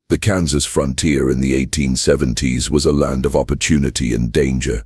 The Kansas frontier in the 1870s was a land of opportunity and danger.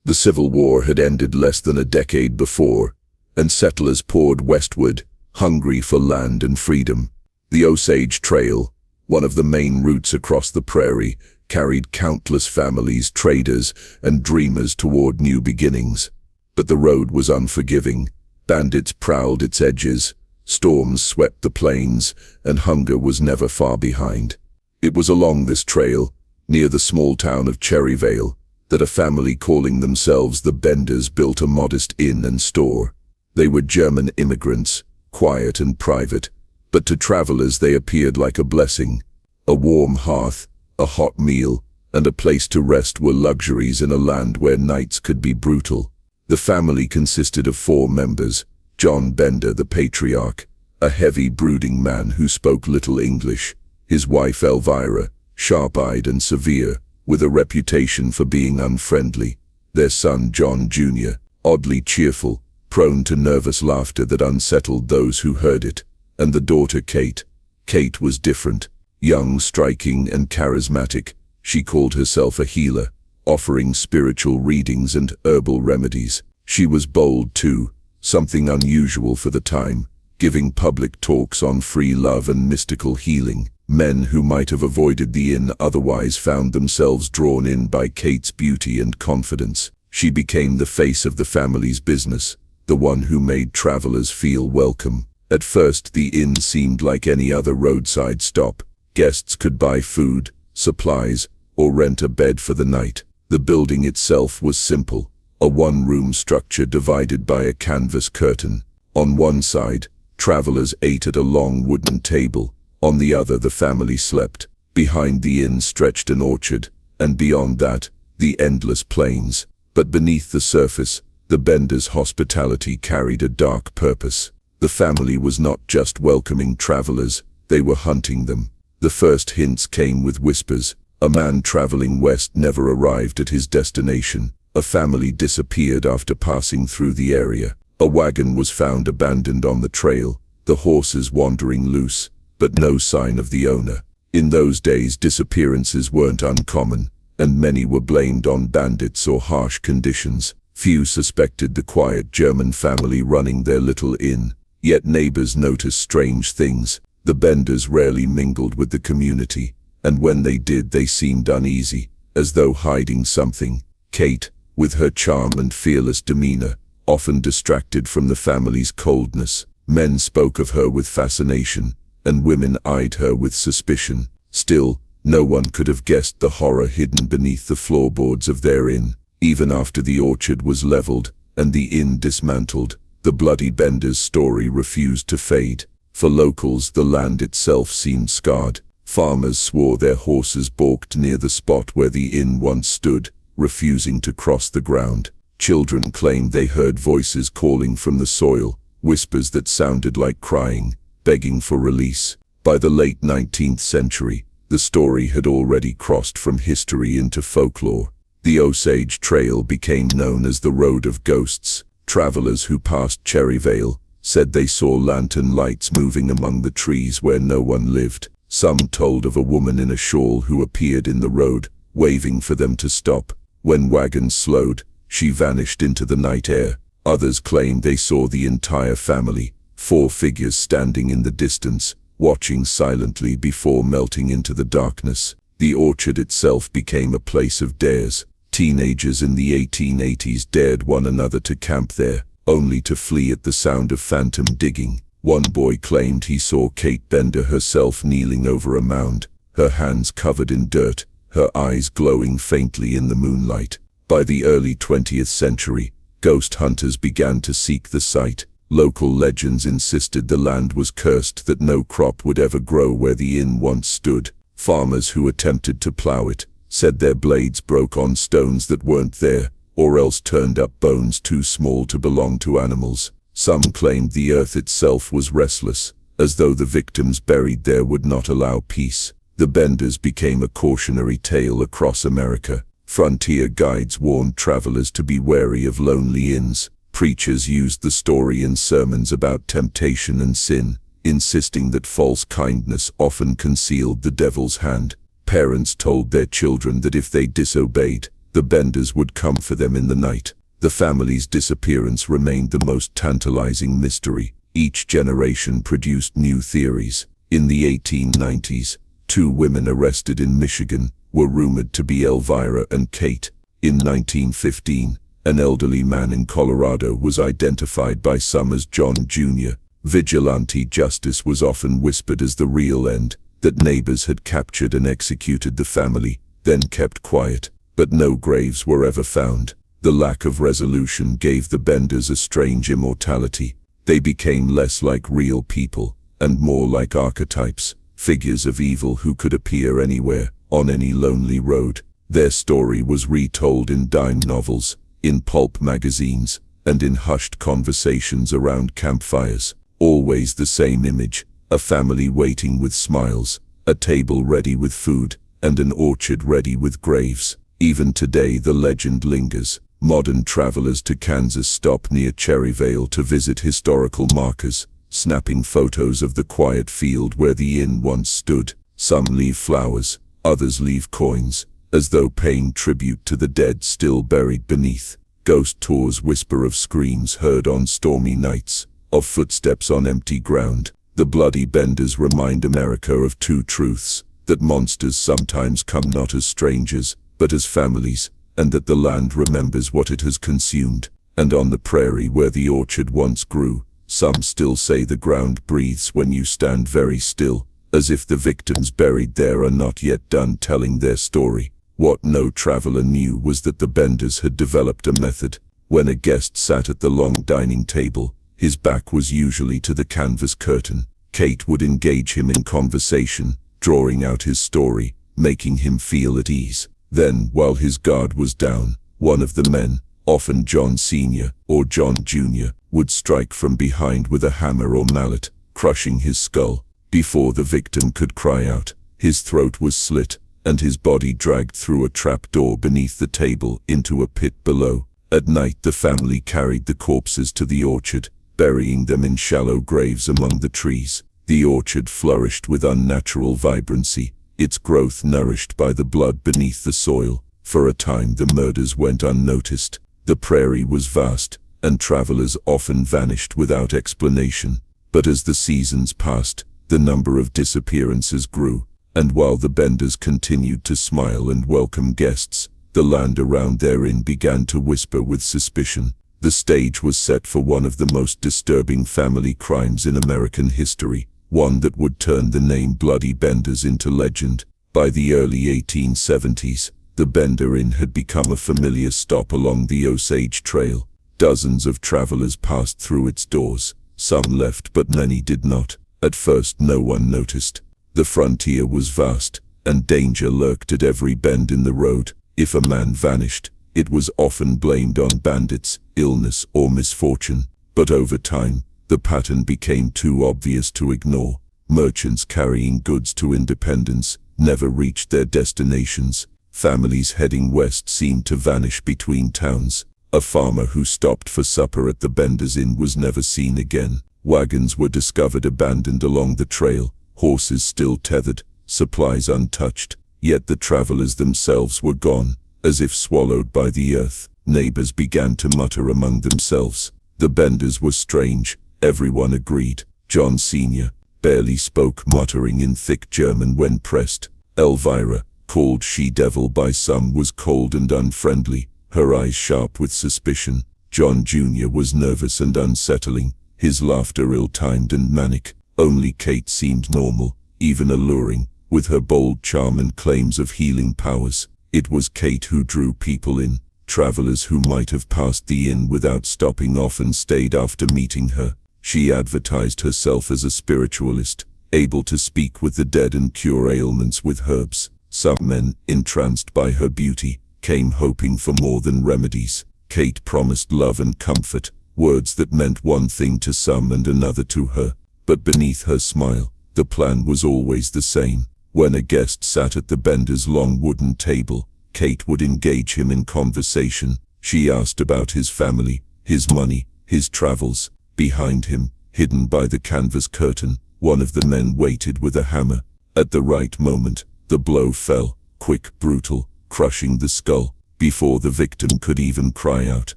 The Civil War had ended less than a decade before, and settlers poured westward, hungry for land and freedom. The Osage Trail, one of the main routes across the prairie, carried countless families, traders, and dreamers toward new beginnings. But the road was unforgiving. Bandits prowled its edges, storms swept the plains, and hunger was never far behind. It was along this trail, near the small town of Cherryvale, that a family calling themselves the Benders built a modest inn and store. They were German immigrants, quiet and private, but to travelers they appeared like a blessing. A warm hearth, a hot meal, and a place to rest were luxuries in a land where nights could be brutal. The family consisted of 4 members: John Bender, the patriarch, a heavy, brooding man who spoke little English; his wife Elvira, sharp-eyed and severe, with a reputation for being unfriendly; their son John Jr., oddly cheerful, prone to nervous laughter that unsettled those who heard it; and the daughter Kate. Kate was different. Young, striking, and charismatic, she called herself a healer, offering spiritual readings and herbal remedies. She was bold too, something unusual for the time, giving public talks on free love and mystical healing. Men who might have avoided the inn otherwise found themselves drawn in by Kate's beauty and confidence. She became the face of the family's business, the one who made travelers feel welcome. At first, the inn seemed like any other roadside stop. Guests could buy food, supplies, or rent a bed for the night. The building itself was simple, a one-room structure divided by a canvas curtain. On one side, travelers ate at a long wooden table. On the other, the family slept. Behind the inn stretched an orchard, and beyond that, the endless plains. But beneath the surface, the Benders' hospitality carried a dark purpose. The family was not just welcoming travelers, they were hunting them. The first hints came with whispers. A man traveling west never arrived at his destination. A family disappeared after passing through the area. A wagon was found abandoned on the trail, the horses wandering loose, but no sign of the owner. In those days, disappearances weren't uncommon, and many were blamed on bandits or harsh conditions. Few suspected the quiet German family running their little inn, yet neighbors noticed strange things. The Benders rarely mingled with the community, and when they did, they seemed uneasy, as though hiding something. Kate, with her charm and fearless demeanor, often distracted from the family's coldness. Men spoke of her with fascination, and women eyed her with suspicion. Still, no one could have guessed the horror hidden beneath the floorboards of their inn. Even after the orchard was leveled and the inn dismantled, the bloody Benders' story refused to fade. For locals, the land itself seemed scarred. Farmers swore their horses balked near the spot where the inn once stood, refusing to cross the ground. Children claimed they heard voices calling from the soil, whispers that sounded like crying, begging for release. By the late 19th century, the story had already crossed from history into folklore. The Osage Trail became known as the Road of Ghosts. Travelers who passed Cherryvale said they saw lantern lights moving among the trees where no one lived. Some told of a woman in a shawl who appeared in the road, waving for them to stop. When wagons slowed, she vanished into the night air. Others claimed they saw the entire family, 4 figures standing in the distance, watching silently before melting into the darkness. The orchard itself became a place of dares. Teenagers in the 1880s dared one another to camp there, only to flee at the sound of phantom digging. One boy claimed he saw Kate Bender herself kneeling over a mound, her hands covered in dirt, her eyes glowing faintly in the moonlight. By the early 20th century, ghost hunters began to seek the site. Local legends insisted the land was cursed, that no crop would ever grow where the inn once stood. Farmers who attempted to plow it said their blades broke on stones that weren't there, or else turned up bones too small to belong to animals. Some claimed the earth itself was restless, as though the victims buried there would not allow peace. The Benders became a cautionary tale across America. Frontier guides warned travelers to be wary of lonely inns. Preachers used the story in sermons about temptation and sin, insisting that false kindness often concealed the devil's hand. Parents told their children that if they disobeyed, the benders would come for them in the night. The family's disappearance remained the most tantalizing mystery. Each generation produced new theories. In the 1890s, 2 women arrested in Michigan were rumored to be Elvira and Kate. In 1915, an elderly man in Colorado was identified by some as John Jr. Vigilante justice was often whispered as the real end, that neighbors had captured and executed the family, then kept quiet, but no graves were ever found. The lack of resolution gave the benders a strange immortality. They became less like real people, and more like archetypes, figures of evil who could appear anywhere, on any lonely road. Their story was retold in dime novels, in pulp magazines, and in hushed conversations around campfires. Always the same image: a family waiting with smiles, a table ready with food, and an orchard ready with graves. Even today the legend lingers. Modern travelers to Kansas stop near Cherryvale to visit historical markers, snapping photos of the quiet field where the inn once stood. Some leave flowers, others leave coins, as though paying tribute to the dead still buried beneath. Ghost tours whisper of screams heard on stormy nights, of footsteps on empty ground. The bloody benders remind America of 2 truths: that monsters sometimes come not as strangers, but as families, and that the land remembers what it has consumed. And on the prairie where the orchard once grew, some still say the ground breathes when you stand very still, as if the victims buried there are not yet done telling their story. What no traveler knew was that the benders had developed a method. When a guest sat at the long dining table, his back was usually to the canvas curtain. Kate would engage him in conversation, drawing out his story, making him feel at ease. Then, while his guard was down, one of the men, often John Sr. or John Jr., would strike from behind with a hammer or mallet, crushing his skull. Before the victim could cry out, his throat was slit, and his body dragged through a trapdoor beneath the table into a pit below. At night the family carried the corpses to the orchard, burying them in shallow graves among the trees. The orchard flourished with unnatural vibrancy, its growth nourished by the blood beneath the soil. For a time the murders went unnoticed. The prairie was vast, and travelers often vanished without explanation. But as the seasons passed, the number of disappearances grew, and while the benders continued to smile and welcome guests, the land around their inn began to whisper with suspicion. The stage was set for one of the most disturbing family crimes in American history, one that would turn the name Bloody Benders into legend. By the early 1870s, the Bender Inn had become a familiar stop along the Osage Trail. Dozens of travelers passed through its doors. Some left, but many did not. At first no one noticed. The frontier was vast, and danger lurked at every bend in the road. If a man vanished, it was often blamed on bandits, illness, or misfortune. But over time, the pattern became too obvious to ignore. Merchants carrying goods to Independence never reached their destinations. Families heading west seemed to vanish between towns. A farmer who stopped for supper at the Bender's Inn was never seen again. Wagons were discovered abandoned along the trail, horses still tethered, supplies untouched. Yet the travelers themselves were gone, as if swallowed by the earth. Neighbors began to mutter among themselves. The Benders were strange, everyone agreed. John Sr. barely spoke, muttering in thick German when pressed. Elvira, called she-devil by some, was cold and unfriendly, her eyes sharp with suspicion. John Jr. was nervous and unsettling, his laughter ill-timed and manic. Only Kate seemed normal, even alluring, with her bold charm and claims of healing powers. It was Kate who drew people in. Travelers who might have passed the inn without stopping often stayed after meeting her. She advertised herself as a spiritualist, able to speak with the dead and cure ailments with herbs. Some men, entranced by her beauty, came hoping for more than remedies. Kate promised love and comfort, words that meant one thing to some and another to her. But beneath her smile, the plan was always the same. When a guest sat at the Bender's long wooden table, Kate would engage him in conversation. She asked about his family, his money, his travels. Behind him, hidden by the canvas curtain, One of the men waited with a hammer. At the right moment, the blow fell, quick, brutal, crushing the skull. Before the victim could even cry out,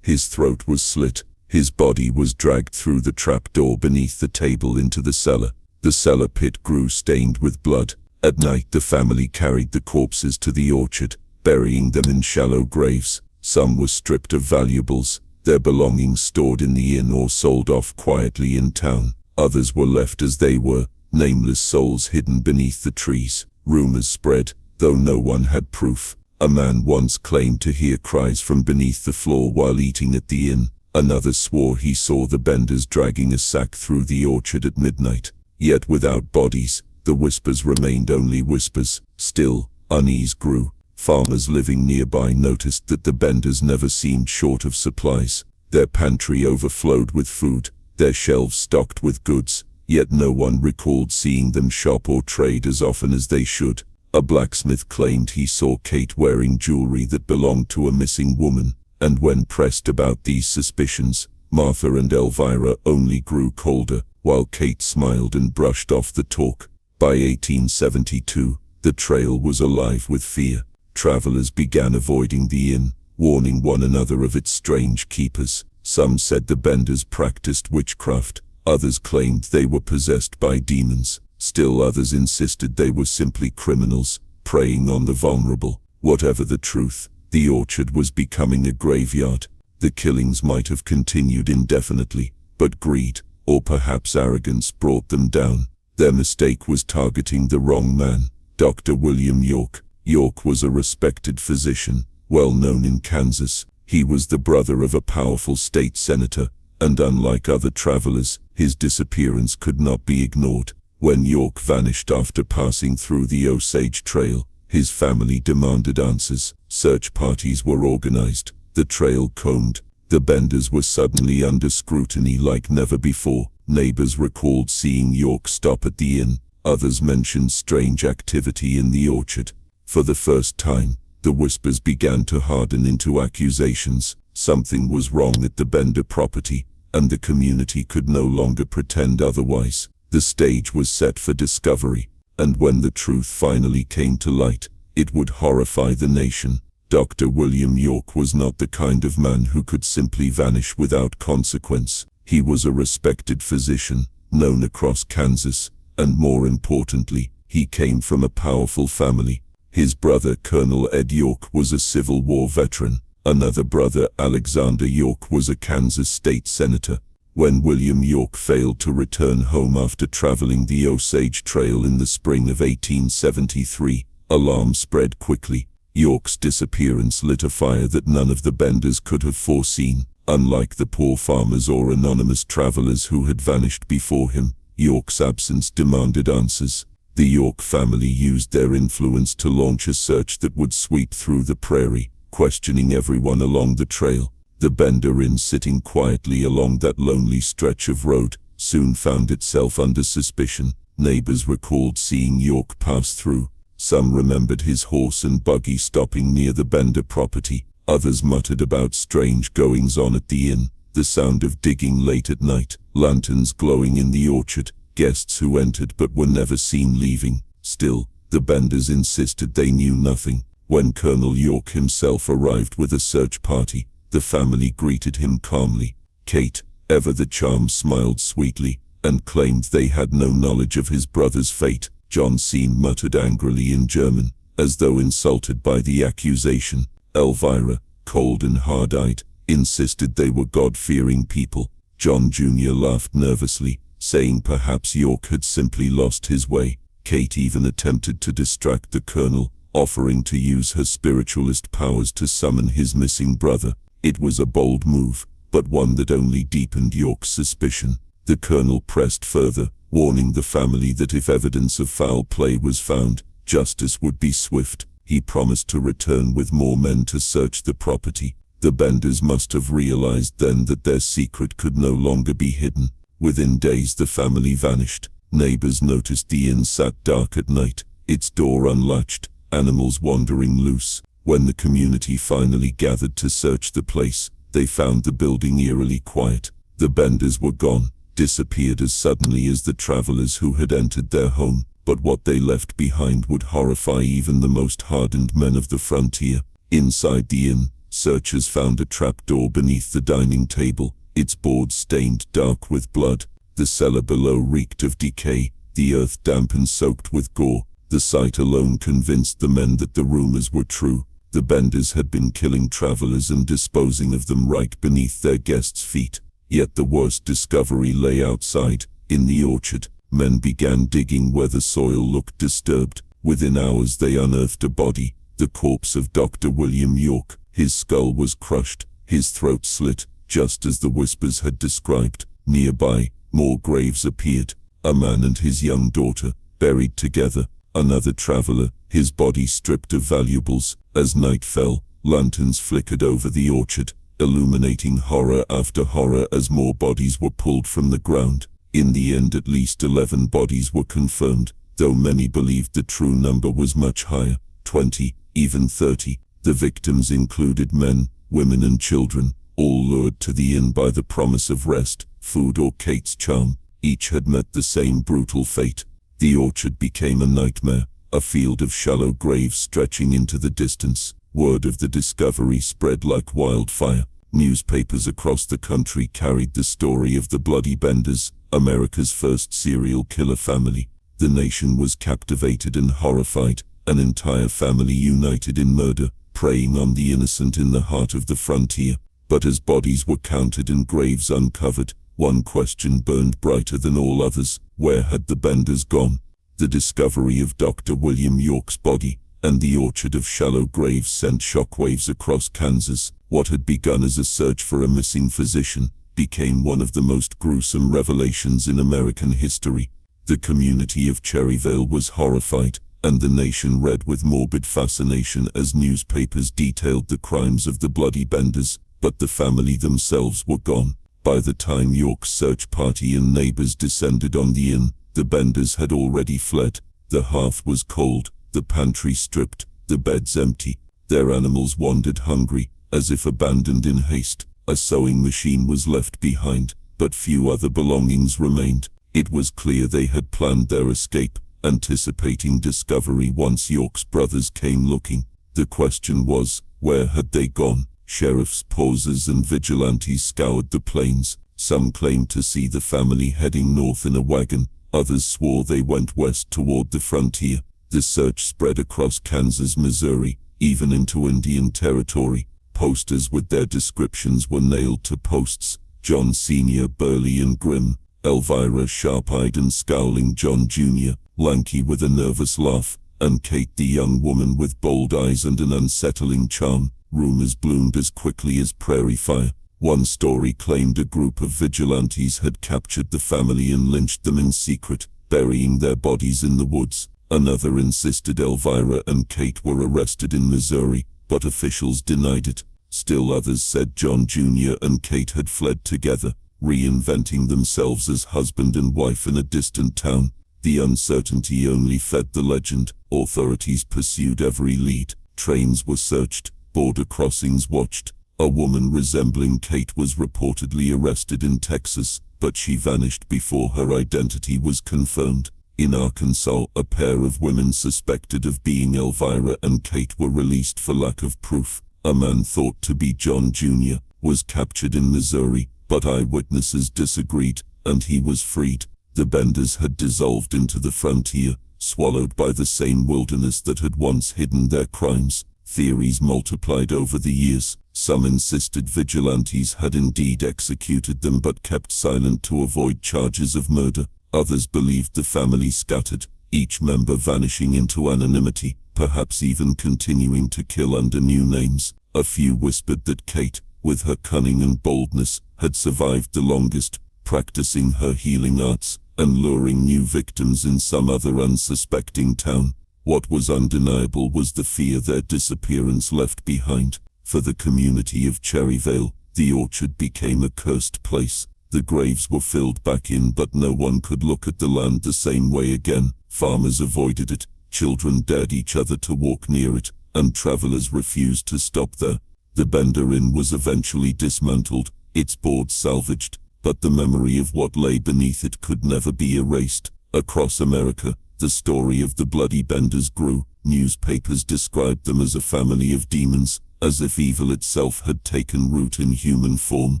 his throat was slit. His body was dragged through the trapdoor beneath the table into the cellar. The cellar pit grew stained with blood. At night the family carried the corpses to the orchard, burying them in shallow graves. Some were stripped of valuables, their belongings stored in the inn or sold off quietly in town. Others were left as they were, nameless souls hidden beneath the trees. Rumors spread, though no one had proof. A man once claimed to hear cries from beneath the floor while eating at the inn. Another swore he saw the Benders dragging a sack through the orchard at midnight. Yet without bodies, the whispers remained only whispers. Still, unease grew. Farmers living nearby noticed that the Benders never seemed short of supplies. Their pantry overflowed with food, their shelves stocked with goods, yet no one recalled seeing them shop or trade as often as they should. A blacksmith claimed he saw Kate wearing jewelry that belonged to a missing woman, and when pressed about these suspicions, Martha and Elvira only grew colder, while Kate smiled and brushed off the talk. By 1872, the trail was alive with fear. Travelers began avoiding the inn, warning one another of its strange keepers. Some said the Benders practiced witchcraft, others claimed they were possessed by demons. Still others insisted they were simply criminals, preying on the vulnerable. Whatever the truth, the orchard was becoming a graveyard. The killings might have continued indefinitely, but greed, or perhaps arrogance, brought them down. Their mistake was targeting the wrong man, Dr. William York. York was a respected physician, well known in Kansas. He was the brother of a powerful state senator, and unlike other travelers, his disappearance could not be ignored. When York vanished after passing through the Osage Trail, his family demanded answers. Search parties were organized, the trail combed. The Benders were suddenly under scrutiny like never before. Neighbors recalled seeing York stop at the inn. Others mentioned strange activity in the orchard. For the first time, the whispers began to harden into accusations. Something was wrong at the Bender property, and the community could no longer pretend otherwise. The stage was set for discovery, and when the truth finally came to light, it would horrify the nation. Dr. William York was not the kind of man who could simply vanish without consequence. He was a respected physician, known across Kansas, and more importantly, he came from a powerful family. His brother, Colonel Ed York, was a Civil War veteran. Another brother, Alexander York, was a Kansas state senator. When William York failed to return home after traveling the Osage Trail in the spring of 1873, alarm spread quickly. York's disappearance lit a fire that none of the Benders could have foreseen. Unlike the poor farmers or anonymous travelers who had vanished before him, York's absence demanded answers. The York family used their influence to launch a search that would sweep through the prairie, questioning everyone along the trail. The Bender Inn, sitting quietly along that lonely stretch of road, soon found itself under suspicion. Neighbors recalled seeing York pass through. Some remembered his horse and buggy stopping near the Bender property. Others muttered about strange goings-on at the inn, the sound of digging late at night, lanterns glowing in the orchard, guests who entered but were never seen leaving. Still, the Benders insisted they knew nothing. When Colonel York himself arrived with a search party, the family greeted him calmly. Kate, ever the charm, smiled sweetly, and claimed they had no knowledge of his brother's fate. John Sean muttered angrily in German, as though insulted by the accusation. Elvira, cold and hard-eyed, insisted they were God-fearing people. John Jr. laughed nervously, saying perhaps York had simply lost his way. Kate even attempted to distract the colonel, offering to use her spiritualist powers to summon his missing brother. It was a bold move, but one that only deepened York's suspicion. The colonel pressed further, warning the family that if evidence of foul play was found, justice would be swift. He promised to return with more men to search the property. The Benders must have realized then that their secret could no longer be hidden. Within days the family vanished. Neighbors noticed the inn sat dark at night, its door unlatched, animals wandering loose. When the community finally gathered to search the place, they found the building eerily quiet. The Benders were gone, disappeared as suddenly as the travelers who had entered their home. But what they left behind would horrify even the most hardened men of the frontier. Inside the inn, searchers found a trapdoor beneath the dining table, its boards stained dark with blood. The cellar below reeked of decay, the earth damp and soaked with gore. The sight alone convinced the men that the rumors were true. The Benders had been killing travelers and disposing of them right beneath their guests' feet. Yet the worst discovery lay outside, in the orchard. Men began digging where the soil looked disturbed. Within hours they unearthed a body, the corpse of Dr. William York. His skull was crushed, his throat slit, just as the whispers had described. Nearby, more graves appeared. A man and his young daughter, buried together. Another traveler, his body stripped of valuables. As night fell, lanterns flickered over the orchard, illuminating horror after horror as more bodies were pulled from the ground. In the end, at least 11 bodies were confirmed, though many believed the true number was much higher, 20, even 30. The victims included men, women and children, all lured to the inn by the promise of rest, food or Kate's charm. Each had met the same brutal fate. The orchard became a nightmare, a field of shallow graves stretching into the distance. Word of the discovery spread like wildfire. Newspapers across the country carried the story of the Bloody Benders, America's first serial killer family. The nation was captivated and horrified, an entire family united in murder, preying on the innocent in the heart of the frontier. But as bodies were counted and graves uncovered, one question burned brighter than all others. Where had the Benders gone? The discovery of Dr. William York's body and the orchard of shallow graves sent shockwaves across Kansas. What had begun as a search for a missing physician became one of the most gruesome revelations in American history. The community of Cherryvale was horrified, and the nation read with morbid fascination as newspapers detailed the crimes of the Bloody Benders. But the family themselves were gone. By the time York's search party and neighbors descended on the inn, the Benders had already fled. The hearth was cold, the pantry stripped, the beds empty. Their animals wandered hungry, as if abandoned in haste. A sewing machine was left behind, but few other belongings remained. It was clear they had planned their escape, anticipating discovery once York's brothers came looking. The question was, where had they gone? Sheriffs, posers and vigilantes scoured the plains. Some claimed to see the family heading north in a wagon. Others swore they went west toward the frontier. The search spread across Kansas, Missouri, even into Indian Territory. Posters with their descriptions were nailed to posts. John Sr. burly and grim, Elvira sharp-eyed and scowling, John Jr. lanky with a nervous laugh, and Kate the young woman with bold eyes and an unsettling charm. Rumors bloomed as quickly as prairie fire. One story claimed a group of vigilantes had captured the family and lynched them in secret, burying their bodies in the woods. Another insisted Elvira and Kate were arrested in Missouri, but officials denied it. Still others said John Jr. and Kate had fled together, reinventing themselves as husband and wife in a distant town. The uncertainty only fed the legend. Authorities pursued every lead. Trains were searched, border crossings watched. A woman resembling Kate was reportedly arrested in Texas, but she vanished before her identity was confirmed. In Arkansas, a pair of women suspected of being Elvira and Kate were released for lack of proof. A man thought to be John Jr. was captured in Missouri, but eyewitnesses disagreed, and he was freed. The Benders had dissolved into the frontier, swallowed by the same wilderness that had once hidden their crimes. Theories multiplied over the years. Some insisted vigilantes had indeed executed them but kept silent to avoid charges of murder. Others believed the family scattered, each member vanishing into anonymity, perhaps even continuing to kill under new names. A few whispered that Kate, with her cunning and boldness, had survived the longest, practicing her healing arts and luring new victims in some other unsuspecting town. What was undeniable was the fear their disappearance left behind. For the community of Cherryvale, the orchard became a cursed place. The graves were filled back in, but no one could look at the land the same way again. Farmers avoided it, children dared each other to walk near it, and travelers refused to stop there. The Bender Inn was eventually dismantled, its boards salvaged, but the memory of what lay beneath it could never be erased. Across America, the story of the Bloody Benders grew. Newspapers described them as a family of demons, as if evil itself had taken root in human form.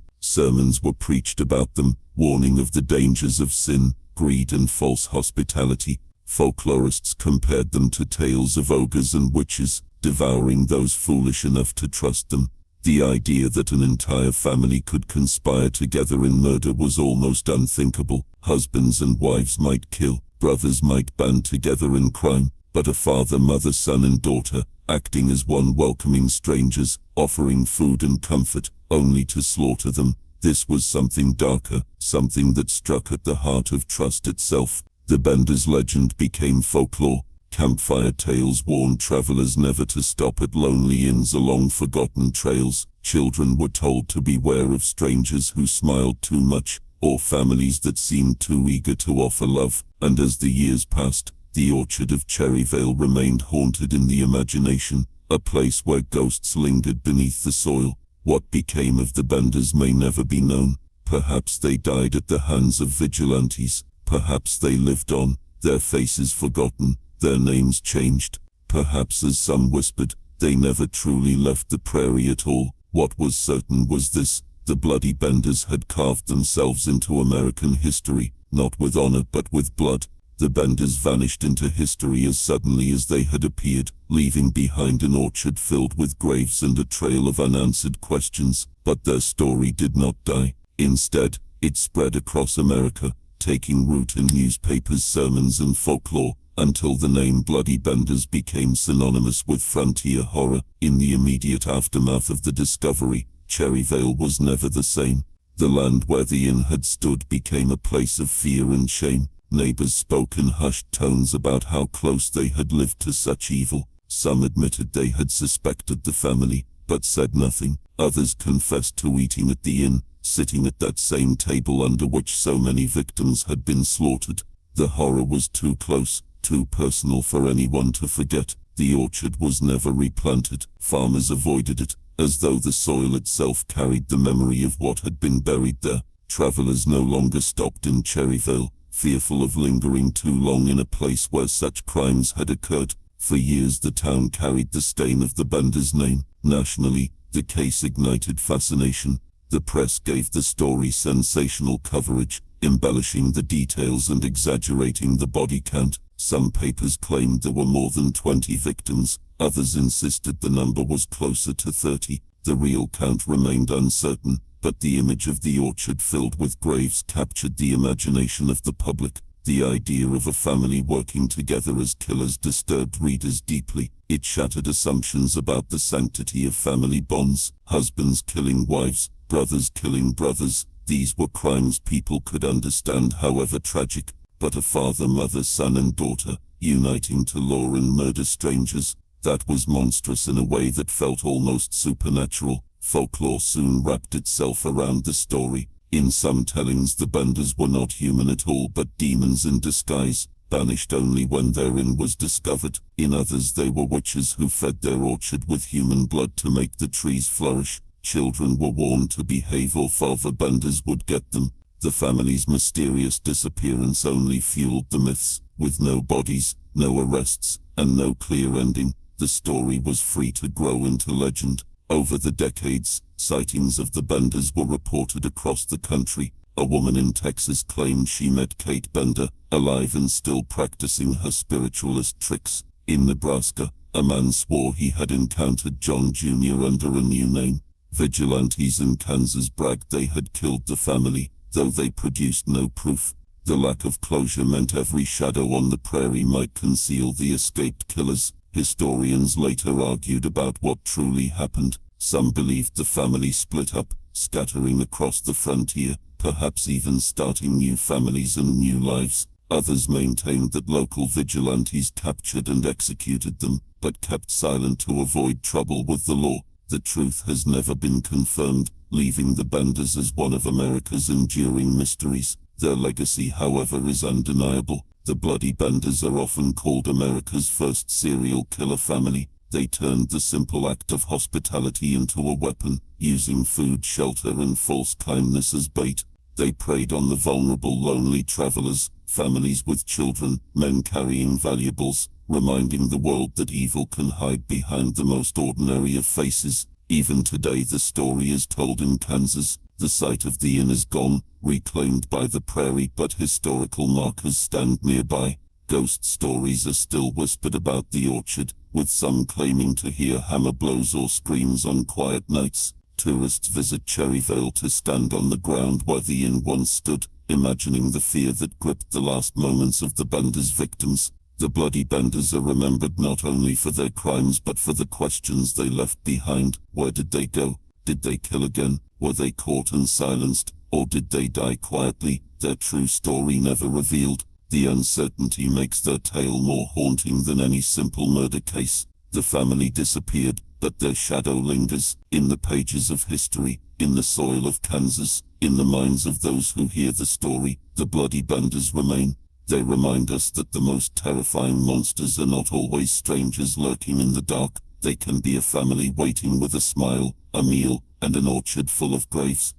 Sermons were preached about them, warning of the dangers of sin, greed and false hospitality. Folklorists compared them to tales of ogres and witches, devouring those foolish enough to trust them. The idea that an entire family could conspire together in murder was almost unthinkable. Husbands and wives might kill, brothers might band together in crime, but a father, mother, son and daughter, acting as one, welcoming strangers, offering food and comfort, only to slaughter them. This was something darker, something that struck at the heart of trust itself. The Benders legend became folklore. Campfire tales warned travelers never to stop at lonely inns along forgotten trails. Children were told to beware of strangers who smiled too much, or families that seemed too eager to offer love. And as the years passed, the orchard of Cherryvale remained haunted in the imagination, a place where ghosts lingered beneath the soil. What became of the Benders may never be known. Perhaps they died at the hands of vigilantes. Perhaps they lived on, their faces forgotten, their names changed. Perhaps, as some whispered, they never truly left the prairie at all. What was certain was this: the Bloody Benders had carved themselves into American history, not with honor but with blood. The Benders vanished into history as suddenly as they had appeared, leaving behind an orchard filled with graves and a trail of unanswered questions. But their story did not die. Instead, it spread across America, taking root in newspapers, sermons and folklore, until the name Bloody Benders became synonymous with frontier horror. In the immediate aftermath of the discovery, Cherryvale was never the same. The land where the inn had stood became a place of fear and shame. Neighbors spoke in hushed tones about how close they had lived to such evil. Some admitted they had suspected the family, but said nothing. Others confessed to eating at the inn, sitting at that same table under which so many victims had been slaughtered. The horror was too close, too personal for anyone to forget. The orchard was never replanted. Farmers avoided it, as though the soil itself carried the memory of what had been buried there. Travelers no longer stopped in Cherryvale, fearful of lingering too long in a place where such crimes had occurred. For years the town carried the stain of the Benders' name. Nationally, the case ignited fascination. The press gave the story sensational coverage, embellishing the details and exaggerating the body count. Some papers claimed there were more than 20 victims, others insisted the number was closer to 30. The real count remained uncertain, but the image of the orchard filled with graves captured the imagination of the public. The idea of a family working together as killers disturbed readers deeply. It shattered assumptions about the sanctity of family bonds. Husbands killing wives, brothers killing brothers. These were crimes people could understand, however tragic. But a father, mother, son and daughter, uniting to lure and murder strangers, that was monstrous in a way that felt almost supernatural. Folklore soon wrapped itself around the story. In some tellings the Benders were not human at all but demons in disguise, banished only when their inn was discovered. In others they were witches who fed their orchard with human blood to make the trees flourish. Children were warned to behave or Father Benders would get them. The family's mysterious disappearance only fueled the myths. With no bodies, no arrests, and no clear ending, the story was free to grow into legend. Over the decades, sightings of the Benders were reported across the country. A woman in Texas claimed she met Kate Bender, alive and still practicing her spiritualist tricks. In Nebraska, a man swore he had encountered John Jr. under a new name. Vigilantes in Kansas bragged they had killed the family, though they produced no proof. The lack of closure meant every shadow on the prairie might conceal the escaped killers. Historians later argued about what truly happened. Some believed the family split up, scattering across the frontier, perhaps even starting new families and new lives. Others maintained that local vigilantes captured and executed them, but kept silent to avoid trouble with the law. The truth has never been confirmed, leaving the Benders as one of America's enduring mysteries. Their legacy, however, is undeniable. The Bloody Benders are often called America's first serial killer family. They turned the simple act of hospitality into a weapon, using food, shelter, and false kindness as bait. They preyed on the vulnerable, lonely travelers, families with children, men carrying valuables, reminding the world that evil can hide behind the most ordinary of faces. Even today the story is told in Kansas. The site of the inn is gone, reclaimed by the prairie, but historical markers stand nearby. Ghost stories are still whispered about the orchard, with some claiming to hear hammer blows or screams on quiet nights. Tourists visit Cherryvale to stand on the ground where the inn once stood, imagining the fear that gripped the last moments of the Benders' victims. The Bloody Benders are remembered not only for their crimes but for the questions they left behind. Where did they go? Did they kill again? Were they caught and silenced? Or did they die quietly, their true story never revealed? The uncertainty makes their tale more haunting than any simple murder case. The family disappeared, but their shadow lingers, in the pages of history, in the soil of Kansas, in the minds of those who hear the story. The Bloody Benders remain. They remind us that the most terrifying monsters are not always strangers lurking in the dark. They can be a family waiting with a smile, a meal, and an orchard full of graves.